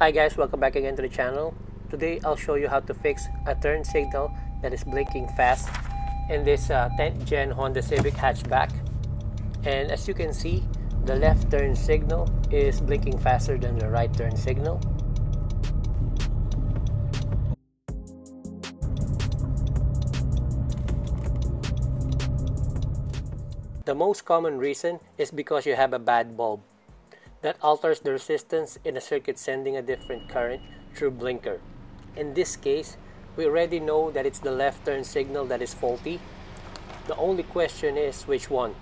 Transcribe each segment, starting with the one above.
Hi guys, welcome back again to the channel. Today I'll show you how to fix a turn signal that is blinking fast in this 10th gen Honda Civic hatchback. And as you can see, the left turn signal is blinking faster than the right turn signal. The most common reason is because you have a bad bulb that alters the resistance in a circuit sending a different current through blinker. In this case, we already know that it's the left turn signal that is faulty. The only question is which one,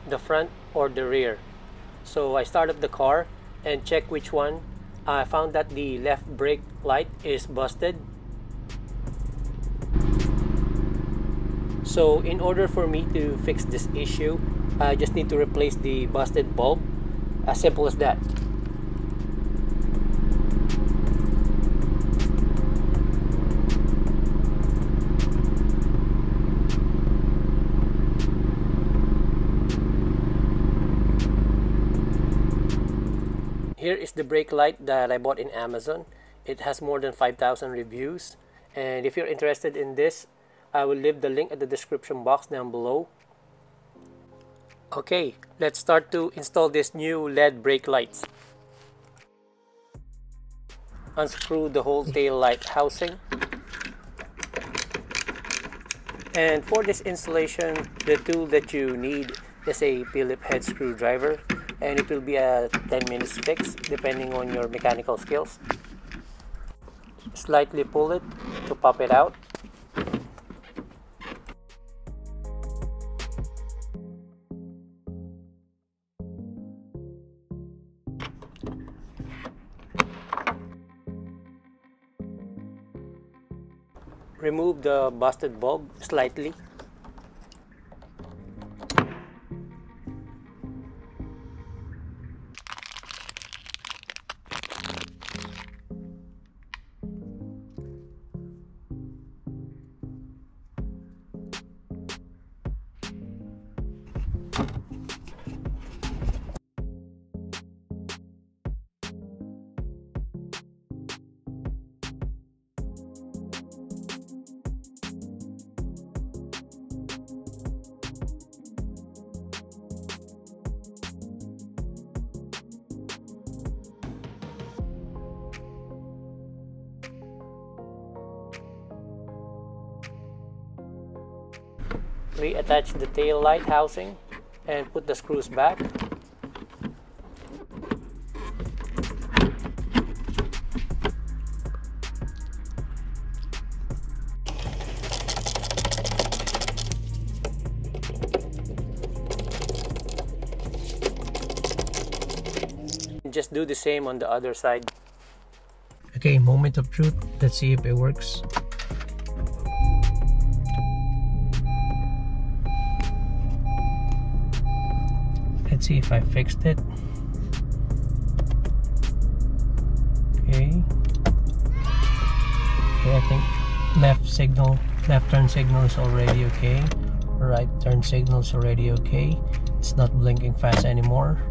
the front or the rear. So I start up the car and check which one. I found that the left brake light is busted. So in order for me to fix this issue, I just need to replace the busted bulb. As simple as that. Here is the brake light that I bought in Amazon. It has more than 5,000 reviews, and if you're interested in this, I will leave the link at the description box down below. Okay, let's start to install this new LED brake lights. Unscrew the whole tail light housing. And for this installation, the tool that you need is a Phillips head screwdriver, and it will be a 10 minutes fix depending on your mechanical skills. Slightly pull it to pop it out. Remove the busted bulb slightly. Reattach the tail light housing and put the screws back. Just do the same on the other side. Okay, moment of truth. Let's see if it works. Let's see if I fixed it. Okay, I think left turn signal is already okay. Right turn signal is already okay. It's not blinking fast anymore.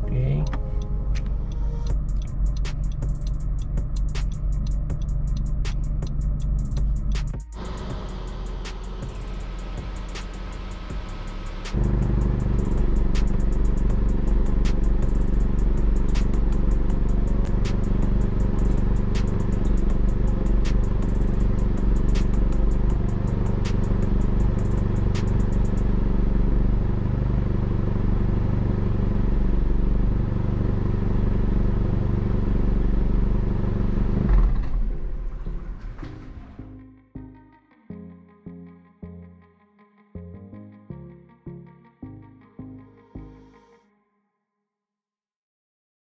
Okay.